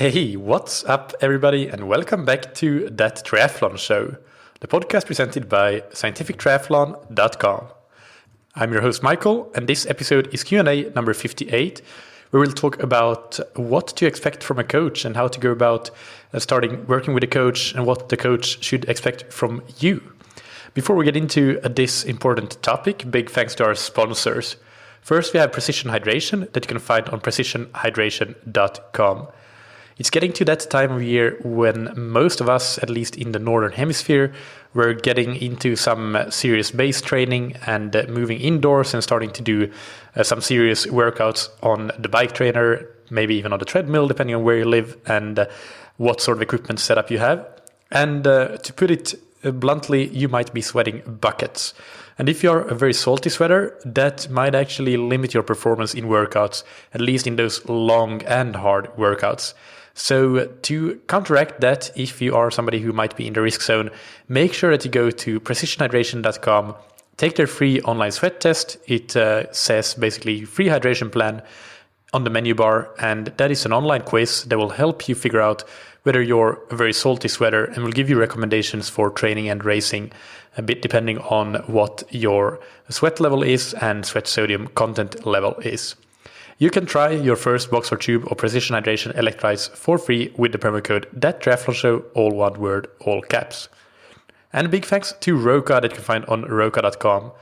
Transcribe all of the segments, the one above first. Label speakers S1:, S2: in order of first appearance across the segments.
S1: Hey, what's up, everybody, and welcome back to That Triathlon Show, the podcast presented by scientifictriathlon.com. I'm your host, Michael, and this episode is Q&A number 58, where we'll talk about what to expect from a coach and how to go about starting working with a coach and what the coach should expect from you. Before we get into this important topic, big thanks to our sponsors. First, we have Precision Hydration that you can find on precisionhydration.com. It's getting to that time of year when most of us, at least in the Northern Hemisphere, we're getting into some serious base training and moving indoors and starting to do some serious workouts on the bike trainer, maybe even on the treadmill, depending on where you live and what sort of equipment setup you have. And to put it bluntly, you might be sweating buckets. And if you're a very salty sweater, that might actually limit your performance in workouts, at least in those long and hard workouts. So to counteract that, if you are somebody who might be in the risk zone, make sure that you go to precisionhydration.com, take their free online sweat test. It says basically free hydration plan on the menu bar, and that is an online quiz that will help you figure out whether you're a very salty sweater and will give you recommendations for training and racing, a bit depending on what your sweat level is and sweat sodium content level is. You can try your first box or tube of Precision Hydration electrolytes for free with the promo code ThatTriathlonShow, all one word, all caps. And a big thanks to Roka that you can find on roka.com.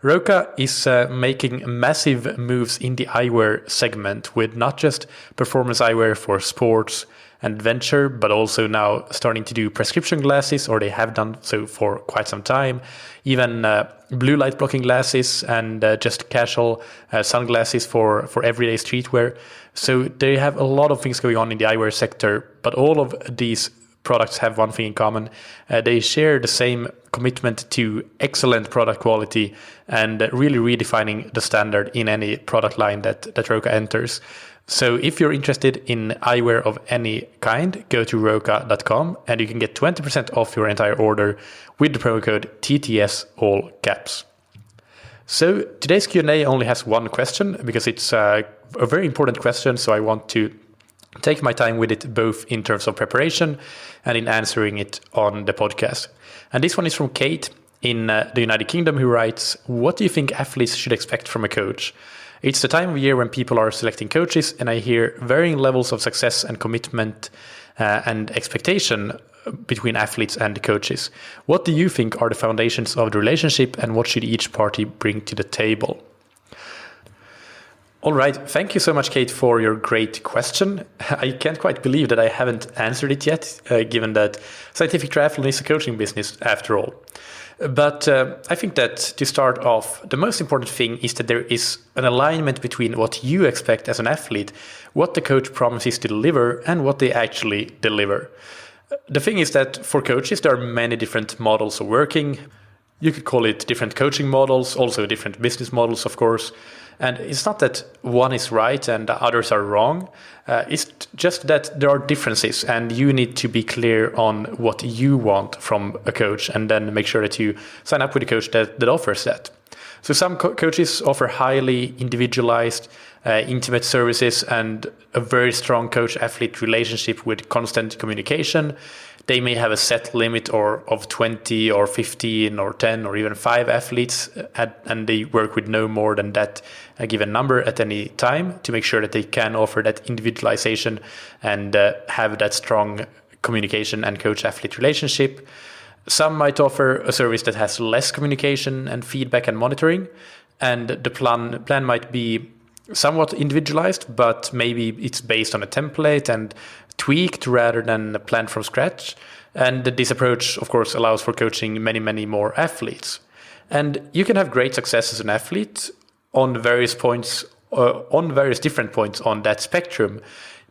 S1: Roka is making massive moves in the eyewear segment with not just performance eyewear for sports and adventure, but also now starting to do prescription glasses, or they have done so for quite some time. Even blue light blocking glasses and just casual sunglasses for everyday streetwear. So they have a lot of things going on in the eyewear sector, but all of these products have one thing in common. They share the same commitment to excellent product quality and really redefining the standard in any product line that Roka enters. So if you're interested in eyewear of any kind, go to roka.com and you can get 20% off your entire order with the promo code TTS, all caps. So today's Q&A only has one question because it's a very important question, so I want to take my time with it, both in terms of preparation and in answering it on the podcast. And this one is from Kate in the United Kingdom, who writes, what do you think athletes should expect from a coach? It's the time of year when people are selecting coaches, and I hear varying levels of success and commitment and expectation between athletes and coaches. What do you think are the foundations of the relationship, and what should each party bring to the table? All right. Thank you so much, Kate, for your great question. I can't quite believe that I haven't answered it yet, given that Scientific Triathlon is a coaching business after all. But I think that to start off, the most important thing is that there is an alignment between what you expect as an athlete, what the coach promises to deliver, and what they actually deliver. The thing is that for coaches, there are many different models of working. You could call it different coaching models, also different business models, of course. And it's not that one is right and the others are wrong. It's just that there are differences, and you need to be clear on what you want from a coach, and then make sure that you sign up with a coach that offers that. So some coaches offer highly individualized, intimate services and a very strong coach-athlete relationship with constant communication. They may have a set limit of 20 or 15 or 10 or even 5 athletes, and they work with no more than that given number at any time to make sure that they can offer that individualization and have that strong communication and coach-athlete relationship. Some might offer a service that has less communication and feedback and monitoring, and the plan might be somewhat individualized, but maybe it's based on a template and tweaked rather than planned from scratch. And this approach, of course, allows for coaching many, many more athletes. And you can have great success as an athlete on various points, on various different points on that spectrum.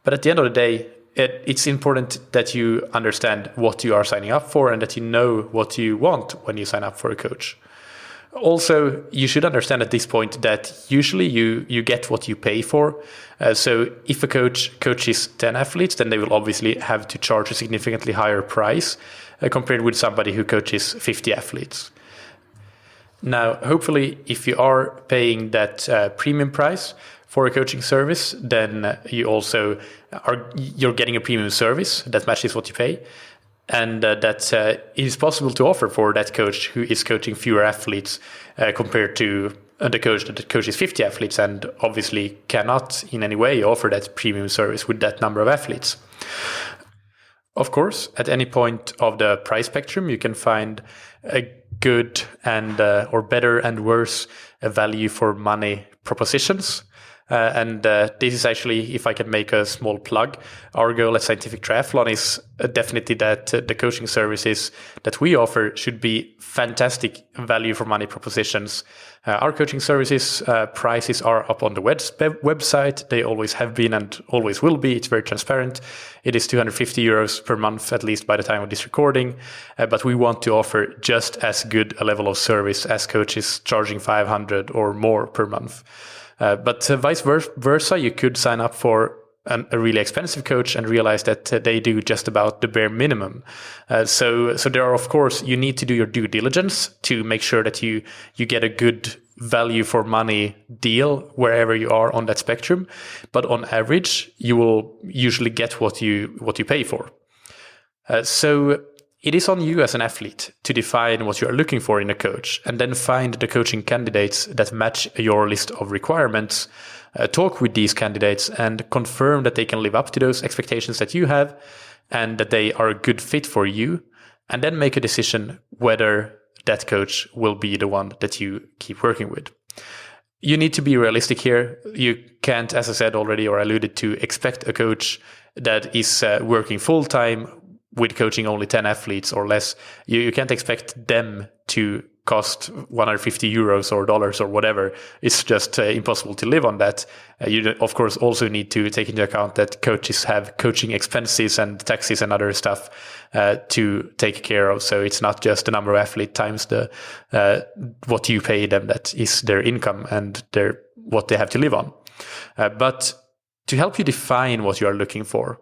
S1: But at the end of the day, it's important that you understand what you are signing up for and that you know what you want when you sign up for a coach. Also, you should understand at this point that usually you get what you pay for. So if a coach coaches 10 athletes, then they will obviously have to charge a significantly higher price compared with somebody who coaches 50 athletes. Now, hopefully, if you are paying that premium price, for a coaching service, then you're getting a premium service that matches what you pay. And that is possible to offer for that coach who is coaching fewer athletes compared to the coach that coaches 50 athletes and obviously cannot in any way offer that premium service with that number of athletes. Of course, at any point of the price spectrum, you can find a good and or better and worse value for money propositions. This is actually, if I can make a small plug, our goal at Scientific Triathlon is definitely that the coaching services that we offer should be fantastic value for money propositions. Our coaching services prices are up on the website. They always have been and always will be. It's very transparent. It is 250 euros per month, at least by the time of this recording. But we want to offer just as good a level of service as coaches charging 500 or more per month. But vice versa, you could sign up for a really expensive coach and realize that they do just about the bare minimum. So there are, of course, you need to do your due diligence to make sure that you get a good value for money deal wherever you are on that spectrum. But on average, you will usually get what you pay for. So it is on you as an athlete to define what you are looking for in a coach and then find the coaching candidates that match your list of requirements, talk with these candidates and confirm that they can live up to those expectations that you have and that they are a good fit for you, and then make a decision whether that coach will be the one that you keep working with. You need to be realistic here. You can't, as I said already or alluded to, expect a coach that is working full-time with coaching only 10 athletes or less. You can't expect them to cost 150 euros or dollars or whatever. It's just impossible to live on that. You, of course, also need to take into account that coaches have coaching expenses and taxes and other stuff to take care of. So it's not just the number of athletes times the what you pay them that is their income and what they have to live on. But to help you define what you are looking for,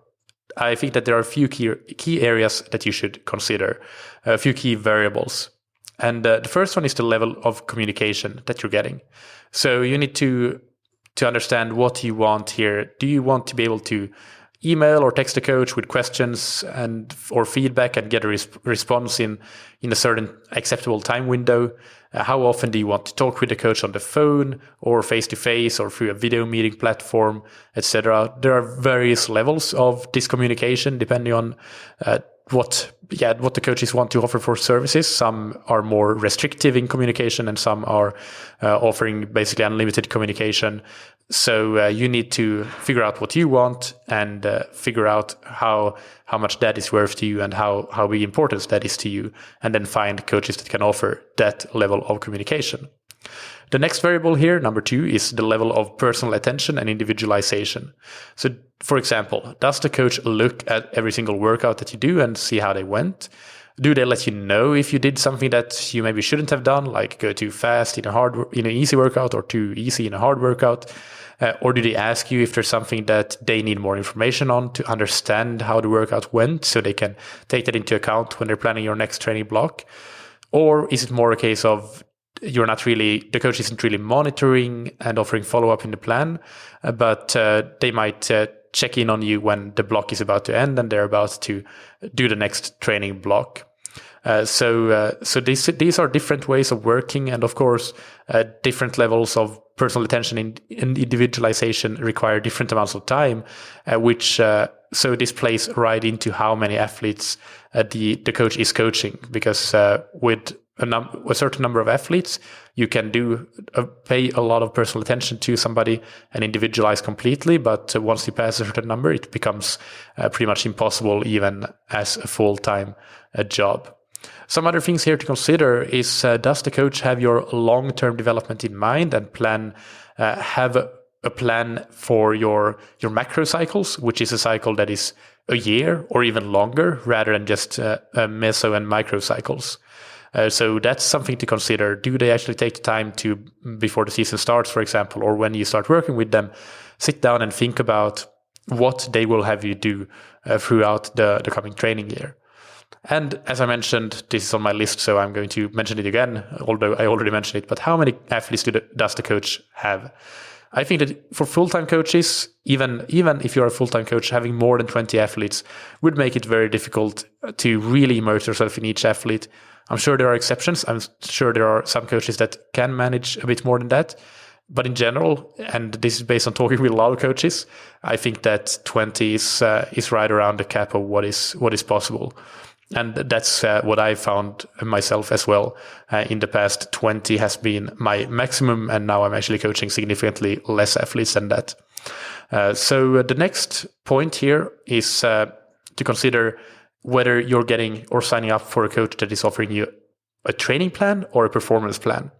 S1: I think that there are a few key areas that you should consider, a few key variables. And the first one is the level of communication that you're getting. So you need to understand what you want here. Do you want to be able to email or text a coach with questions or feedback and get a response in a certain acceptable time window? How often do you want to talk with the coach on the phone or face-to-face or through a video meeting platform, etc.? There are various levels of this communication depending on what the coaches want to offer for services. Some are more restrictive in communication and some are offering basically unlimited communication. So you need to figure out what you want and figure out how much that is worth to you and how big importance that is to you, and then find coaches that can offer that level of communication. The next variable here, number 2, is the level of personal attention and individualization. So, for example, does the coach look at every single workout that you do and see how they went? Do they let you know if you did something that you maybe shouldn't have done, like go too fast in an easy workout or too easy in a hard workout? Or do they ask you if there's something that they need more information on to understand how the workout went so they can take that into account when they're planning your next training block? Or is it more a case of the coach isn't really monitoring and offering follow-up in the plan, but they might check in on you when the block is about to end and they're about to do the next training block. So these are different ways of working, and of course, different levels of personal attention and individualization require different amounts of time, so this plays right into how many athletes the coach is coaching, because with a certain number of athletes, you can pay a lot of personal attention to somebody and individualize completely. But once you pass a certain number, it becomes pretty much impossible, even as a full-time job. Some other things here to consider is, does the coach have your long-term development in mind and have a plan for your macro cycles, which is a cycle that is a year or even longer rather than just meso and micro cycles? So that's something to consider. Do they actually take the time to, before the season starts, for example, or when you start working with them, sit down and think about what they will have you do throughout the coming training year? And as I mentioned, this is on my list, so I'm going to mention it again, although I already mentioned it. But how many athletes does the coach have? I think that for full-time coaches, even if you're a full-time coach, having more than 20 athletes would make it very difficult to really immerse yourself in each athlete. I'm sure there are exceptions. I'm sure there are some coaches that can manage a bit more than that. But in general, and this is based on talking with a lot of coaches, I think that 20 is right around the cap of what is possible. And that's what I found myself as well. In the past, 20 has been my maximum, and now I'm actually coaching significantly less athletes than that. So the next point here is to consider whether you're getting or signing up for a coach that is offering you a training plan or a performance plan.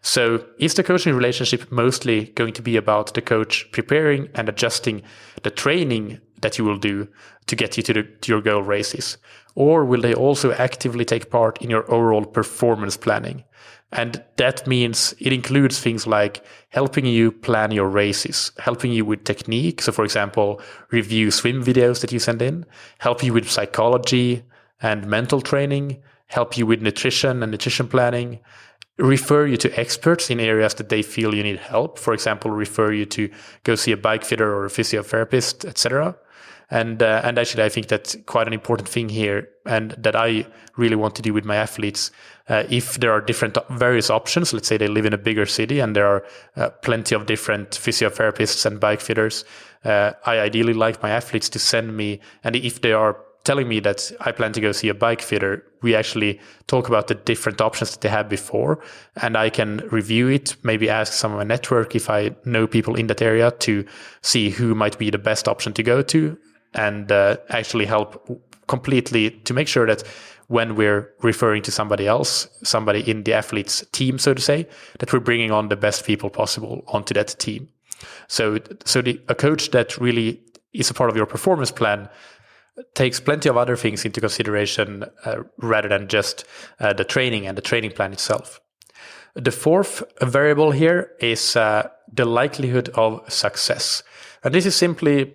S1: So is the coaching relationship mostly going to be about the coach preparing and adjusting the training that you will do to get you to your goal races? Or will they also actively take part in your overall performance planning? And that means it includes things like helping you plan your races, helping you with technique. So for example, review swim videos that you send in, help you with psychology and mental training, help you with nutrition and nutrition planning, refer you to experts in areas that they feel you need help. For example, refer you to go see a bike fitter or a physiotherapist, etc. And actually, I think that's quite an important thing here, and that I really want to do with my athletes. If there are various options, let's say they live in a bigger city and there are plenty of different physiotherapists and bike fitters, I ideally like my athletes to send me, and if they are telling me that I plan to go see a bike fitter, we actually talk about the different options that they had before, and I can review it, maybe ask some of my network if I know people in that area to see who might be the best option to go to, and actually help completely to make sure that when we're referring to somebody else, somebody in the athlete's team, so to say, that we're bringing on the best people possible onto that team. So a coach that really is a part of your performance plan takes plenty of other things into consideration rather than just the training and the training plan itself. The fourth variable here is the likelihood of success. And this is simply,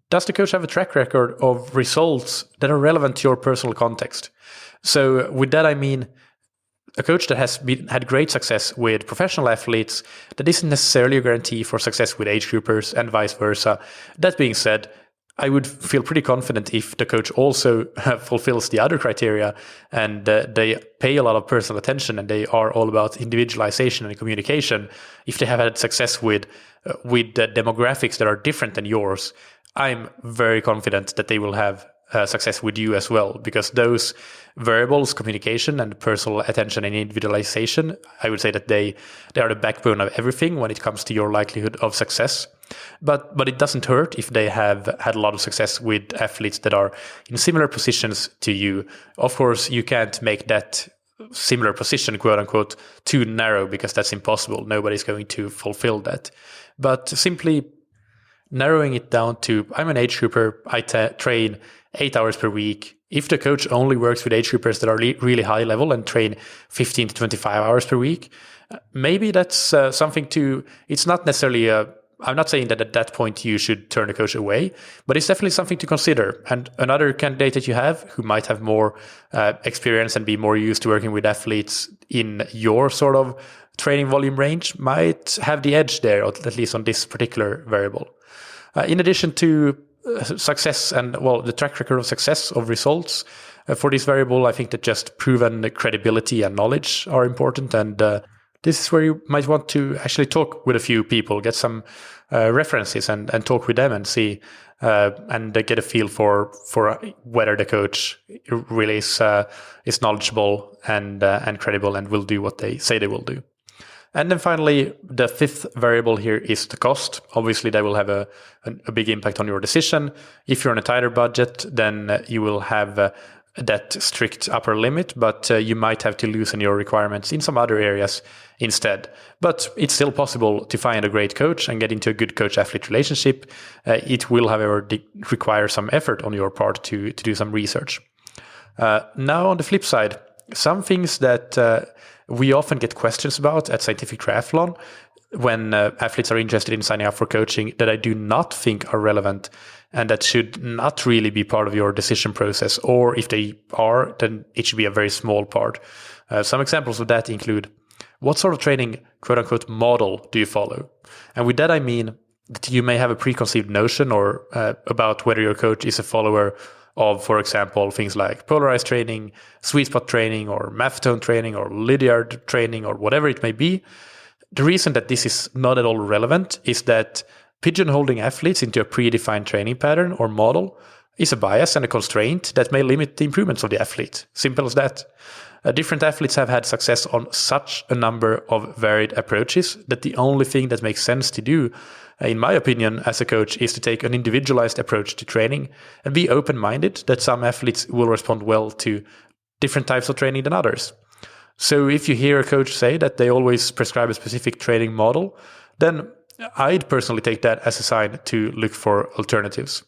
S1: does the coach have a track record of results that are relevant to your personal context? So with that, I mean a coach that has had great success with professional athletes, that isn't necessarily a guarantee for success with age groupers and vice versa. That being said, I would feel pretty confident if the coach also fulfills the other criteria, and they pay a lot of personal attention and they are all about individualization and communication. If they have had success with the demographics that are different than yours, I'm very confident that they will have success with you as well, because those variables, communication and personal attention and individualization, I would say that they are the backbone of everything when it comes to your likelihood of success. But it doesn't hurt if they have had a lot of success with athletes that are in similar positions to you. Of course, you can't make that similar position, quote unquote, too narrow, because that's impossible. Nobody's going to fulfill that. But simply narrowing it down to, I'm an age grouper, I train 8 hours per week. If the coach only works with age groupers that are really high level and train 15 to 25 hours per week, maybe that's something to, it's not necessarily I'm not saying that at that point you should turn the coach away, but it's definitely something to consider. And another candidate that you have who might have more experience and be more used to working with athletes in your sort of training volume range might have the edge there, or at least on this particular variable. In addition to success and, well, the track record of success of results for this variable, I think that just proven credibility and knowledge are important. And this is where you might want to actually talk with a few people, get some references and talk with them and see and get a feel for whether the coach really is knowledgeable and credible and will do what they say they will do. And then finally, the fifth variable here is the cost. Obviously, that will have a big impact on your decision. If you're on a tighter budget, then you will have that strict upper limit, but you might have to loosen your requirements in some other areas instead. But it's still possible to find a great coach and get into a good coach-athlete relationship. It will, however, require some effort on your part to do some research. Now, on the flip side, some things that we often get questions about at Scientific Triathlon when athletes are interested in signing up for coaching that I do not think are relevant and that should not really be part of your decision process, or if they are, then it should be a very small part. Some examples of that include, what sort of training quote unquote model do you follow? And with that, I mean that you may have a preconceived notion or about whether your coach is a follower of, for example, things like polarized training, sweet spot training, or Maffetone training, or Lydiard training, or whatever it may be. The reason that this is not at all relevant is that pigeonholing athletes into a predefined training pattern or model is a bias and a constraint that may limit the improvements of the athlete. Simple as that. Different athletes have had success on such a number of varied approaches that the only thing that makes sense to do, in my opinion, as a coach, is to take an individualized approach to training and be open-minded that some athletes will respond well to different types of training than others. So if you hear a coach say that they always prescribe a specific training model, then I'd personally take that as a sign to look for alternatives.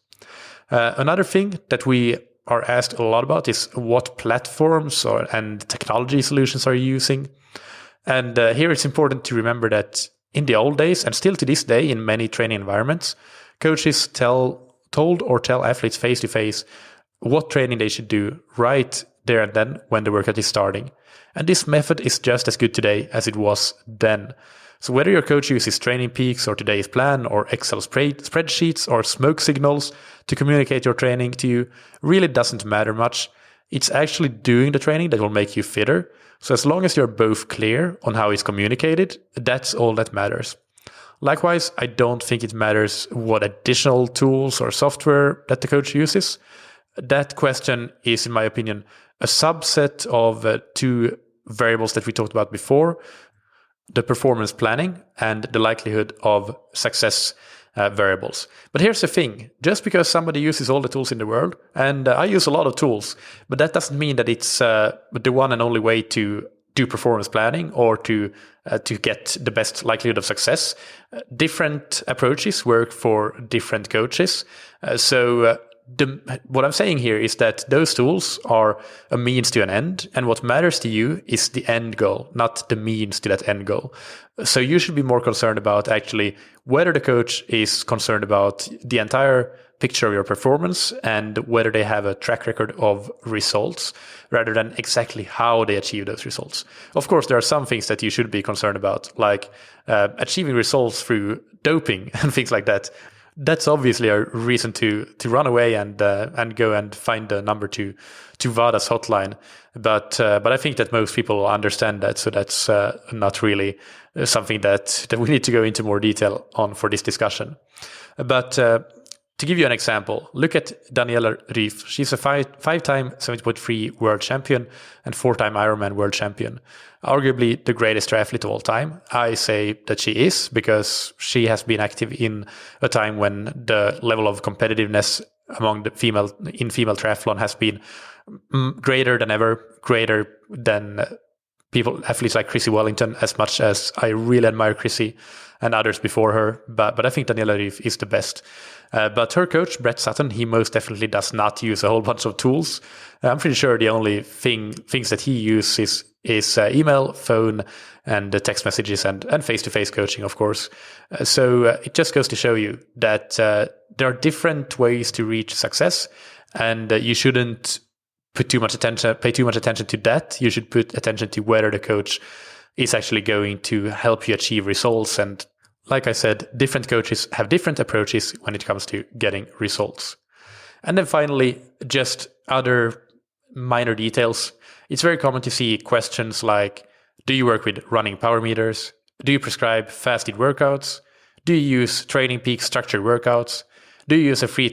S1: Another thing that we are asked a lot about is what platforms and technology solutions are you using? And here it's important to remember that in the old days, and still to this day in many training environments, coaches told or tell athletes face-to-face what training they should do right there and then when the workout is starting. And this method is just as good today as it was then. So whether your coach uses Training Peaks or Today's Plan or Excel spreadsheets or smoke signals to communicate your training to you really doesn't matter much. It's actually doing the training that will make you fitter. So as long as you're both clear on how it's communicated, that's all that matters. Likewise, I don't think it matters what additional tools or software that the coach uses. That question is, in my opinion, a subset of two variables that we talked about before: the performance planning and the likelihood of success variables. But here's the thing: just because somebody uses all the tools in the world, and I use a lot of tools, but that doesn't mean that it's the one and only way to do performance planning or to get the best likelihood of success. Different approaches work for different coaches. What I'm saying here is that those tools are a means to an end, and what matters to you is the end goal, not the means to that end goal. So you should be more concerned about actually whether the coach is concerned about the entire picture of your performance and whether they have a track record of results rather than exactly how they achieve those results. Of course, there are some things that you should be concerned about, like achieving results through doping and things like that. That's obviously a reason to run away and go and find the number to WADA's hotline. But I think that most people understand that, so that's not really something that we need to go into more detail on for this discussion. But to give you an example, look at Daniela Ryf. She's a five-time 70.3 world champion and four-time Ironman world champion. Arguably the greatest triathlete of all time. I say that she is because she has been active in a time when the level of competitiveness among the female triathlon has been greater than ever, greater than athletes like Chrissie Wellington, as much as I really admire Chrissie and others before her. But I think Daniela Ryf is the best. But her coach, Brett Sutton, he most definitely does not use a whole bunch of tools. I'm pretty sure the only things that he uses is email, phone, and text messages and face-to-face coaching, of course. So it just goes to show you that there are different ways to reach success, and you shouldn't pay too much attention to that. You should put attention to whether the coach is actually going to help you achieve results. And like I said, different coaches have different approaches when it comes to getting results. And then finally, just other minor details. It's very common to see questions like, do you work with running power meters? Do you prescribe fasted workouts? Do you use Training Peaks structured workouts? Do you use a 3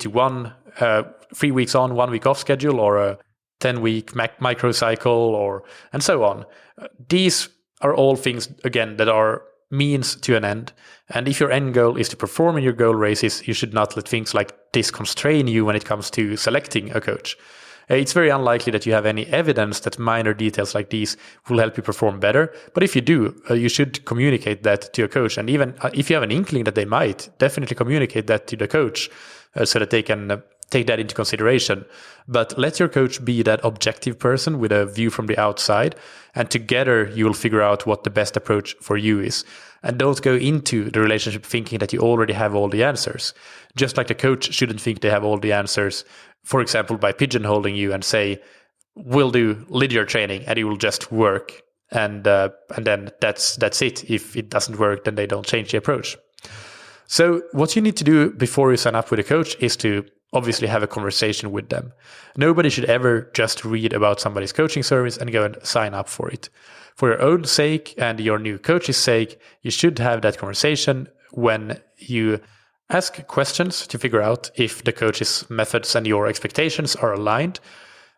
S1: weeks on, 1 week off schedule, or a 10-week microcycle, and so on? These are all things, again, that are means to an end. And if your end goal is to perform in your goal races, you should not let things like this constrain you when it comes to selecting a coach. It's very unlikely that you have any evidence that minor details like these will help you perform better. But if you do, you should communicate that to your coach. And even if you have an inkling that they might, definitely communicate that to the coach so that they can take that into consideration. But let your coach be that objective person with a view from the outside. And together you will figure out what the best approach for you is. And don't go into the relationship thinking that you already have all the answers. Just like the coach shouldn't think they have all the answers, for example, by pigeonholing you and say, we'll do Lydiard training and it will just work. and then that's it. If it doesn't work, then they don't change the approach. So what you need to do before you sign up with a coach is to obviously have a conversation with them. Nobody should ever just read about somebody's coaching service and go and sign up for it. For your own sake and your new coach's sake, you should have that conversation when you ask questions to figure out if the coach's methods and your expectations are aligned.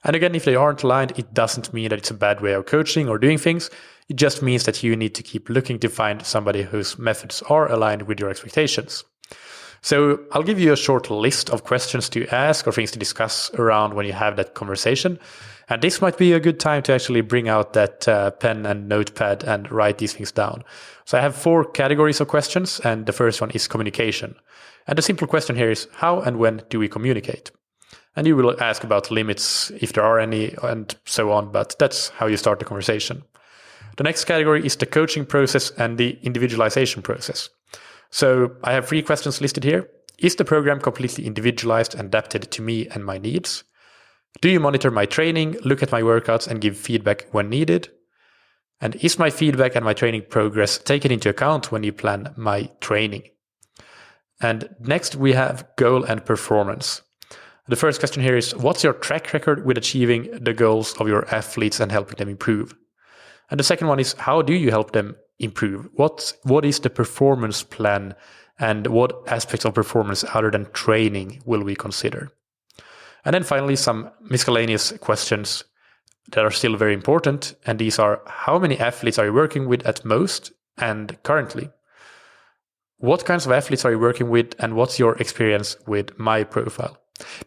S1: And again, if they aren't aligned, it doesn't mean that it's a bad way of coaching or doing things. It just means that you need to keep looking to find somebody whose methods are aligned with your expectations. So I'll give you a short list of questions to ask or things to discuss around when you have that conversation. And this might be a good time to actually bring out that pen and notepad and write these things down. So I have 4 categories of questions, and the first one is communication. And the simple question here is, how and when do we communicate? And you will ask about limits, if there are any, and so on, but that's how you start the conversation. The next category is the coaching process and the individualization process. So I have 3 questions listed here. Is the program completely individualized and adapted to me and my needs? Do you monitor my training, look at my workouts, and give feedback when needed? And is my feedback and my training progress taken into account when you plan my training? And next we have goal and performance. The first question here is, what's your track record with achieving the goals of your athletes and helping them improve? And the second one is, how do you help them improve? What is the performance plan, and what aspects of performance other than training will we consider? And then finally, some miscellaneous questions that are still very important. And these are, how many athletes are you working with at most and currently? What kinds of athletes are you working with, and what's your experience with my profile?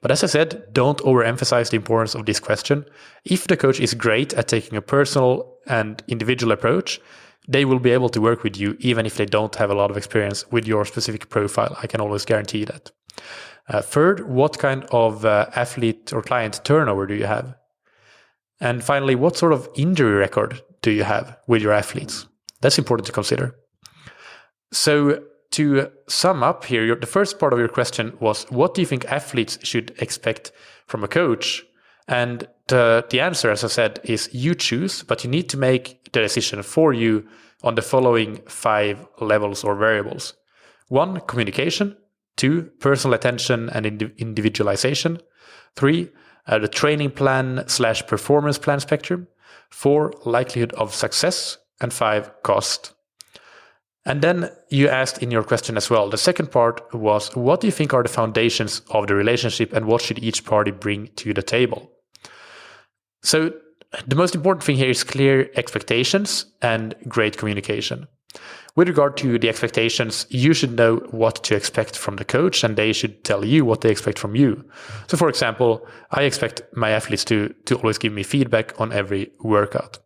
S1: But as I said, don't overemphasize the importance of this question. If the coach is great at taking a personal and individual approach, they will be able to work with you even if they don't have a lot of experience with your specific profile. I can always guarantee that. Third, what kind of athlete or client turnover do you have? And finally, what sort of injury record do you have with your athletes? That's important to consider. So to sum up here, the first part of your question was, what do you think athletes should expect from a coach? And the answer, as I said, is you choose, but you need to make the decision for you on the following 5 levels or variables. 1, communication. 2, personal attention and individualization. 3, the training plan / performance plan spectrum. 4, likelihood of success. And 5, cost. And then you asked in your question as well, the second part was, what do you think are the foundations of the relationship and what should each party bring to the table? So the most important thing here is clear expectations and great communication. With regard to the expectations, you should know what to expect from the coach, and they should tell you what they expect from you. So for example, I expect my athletes to always give me feedback on every workout.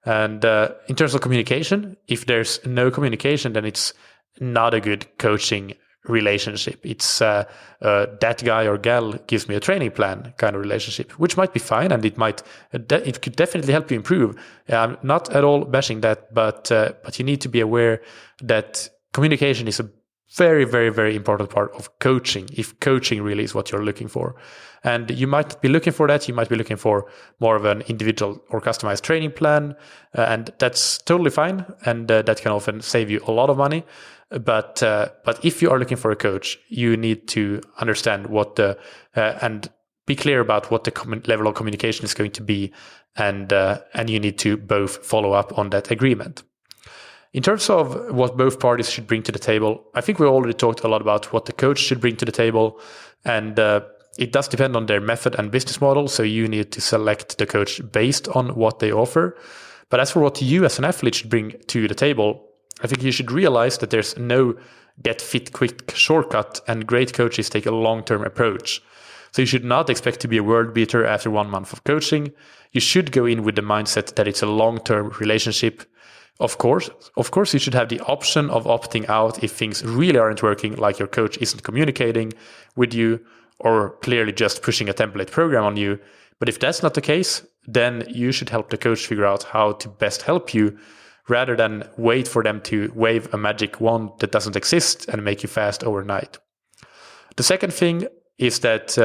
S1: And in terms of communication, if there's no communication, then it's not a good coaching relationship. It's that guy or gal gives me a training plan kind of relationship, which might be fine, and it could definitely help you improve. I'm not at all bashing that, but you need to be aware that communication is a very, very, very important part of coaching, if coaching really is what you're looking for. And you might be looking for that. You might be looking for more of an individual or customized training plan. And that's totally fine. And that can often save you a lot of money. But if you are looking for a coach, you need to understand and be clear about what the level of communication is going to be. And you need to both follow up on that agreement. In terms of what both parties should bring to the table, I think we already talked a lot about what the coach should bring to the table, and it does depend on their method and business model, so you need to select the coach based on what they offer. But as for what you as an athlete should bring to the table, I think you should realize that there's no get fit quick shortcut, and great coaches take a long-term approach. So you should not expect to be a world beater after 1 month of coaching. You should go in with the mindset that it's a long-term relationship. Of course, you should have the option of opting out if things really aren't working, like your coach isn't communicating with you or clearly just pushing a template program on you. But if that's not the case, then you should help the coach figure out how to best help you rather than wait for them to wave a magic wand that doesn't exist and make you fast overnight. The second thing is that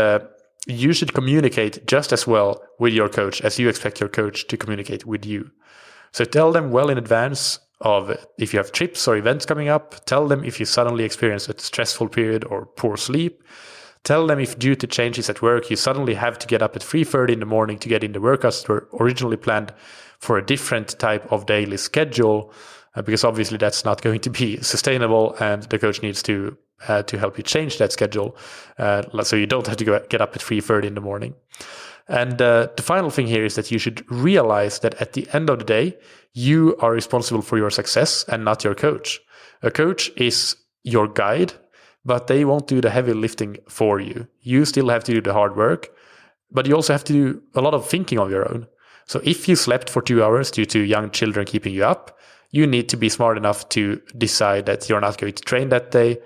S1: you should communicate just as well with your coach as you expect your coach to communicate with you. So tell them well in advance of if you have trips or events coming up. Tell them if you suddenly experience a stressful period or poor sleep. Tell them if due to changes at work, you suddenly have to get up at 3:30 in the morning to get in the workouts that were originally planned for a different type of daily schedule, because obviously that's not going to be sustainable, and the coach needs to help you change that schedule, so you don't have to get up at 3:30 in the morning. And the final thing here is that you should realize that at the end of the day, you are responsible for your success and not your coach. A coach is your guide, but they won't do the heavy lifting for you. You still have to do the hard work, but you also have to do a lot of thinking on your own. So if you slept for 2 hours due to young children keeping you up, you need to be smart enough to decide that you're not going to train that day.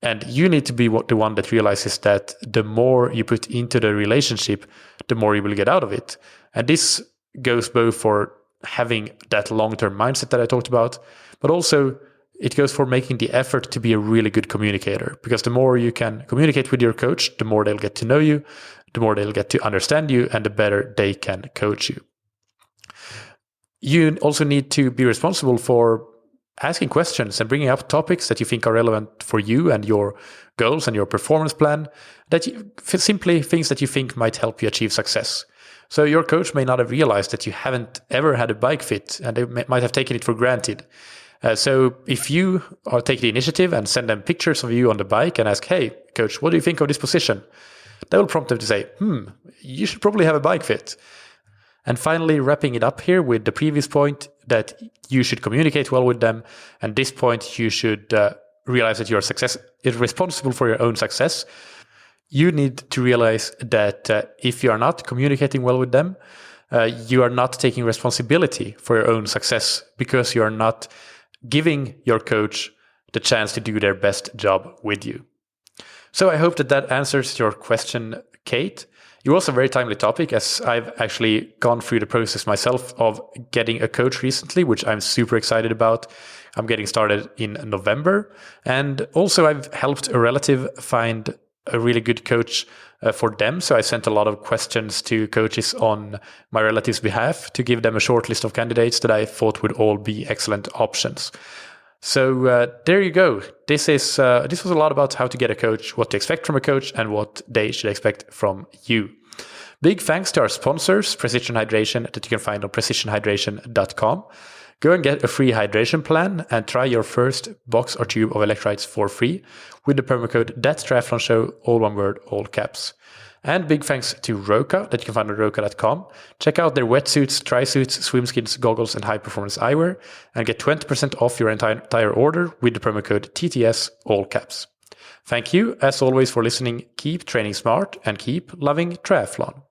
S1: And you need to be the one that realizes that the more you put into the relationship, the more you will get out of it. And this goes both for having that long-term mindset that I talked about, but also it goes for making the effort to be a really good communicator. Because the more you can communicate with your coach, the more they'll get to know you, the more they'll get to understand you, and the better they can coach you. You also need to be responsible for asking questions and bringing up topics that you think are relevant for you and your goals and your performance plan, simply things that you think might help you achieve success. So your coach may not have realized that you haven't ever had a bike fit, and they might have taken it for granted. So if you take the initiative and send them pictures of you on the bike and ask, "Hey, coach, what do you think of this position?" That will prompt them to say, you should probably have a bike fit. And finally, wrapping it up here with the previous point that you should communicate well with them. And this point, you should realize that you're responsible for your own success. You need to realize that if you are not communicating well with them, you are not taking responsibility for your own success, because you are not giving your coach the chance to do their best job with you. So I hope that answers your question, Kate. It was a very timely topic, as I've actually gone through the process myself of getting a coach recently, which I'm super excited about. I'm getting started in November. And also I've helped a relative find a really good coach for them. So I sent a lot of questions to coaches on my relative's behalf to give them a short list of candidates that I thought would all be excellent options. So there you go. This was a lot about how to get a coach, what to expect from a coach, and what they should expect from you. Big thanks to our sponsors, Precision Hydration, that you can find on precisionhydration.com. Go and get a free hydration plan and try your first box or tube of electrolytes for free with the promo code ThatTriathlonShow, all one word, all caps. And big thanks to Roka, that you can find on roka.com. Check out their wetsuits, tri-suits, swimskins, goggles, and high-performance eyewear, and get 20% off your entire order with the promo code TTS, all caps. Thank you, as always, for listening. Keep training smart and keep loving triathlon.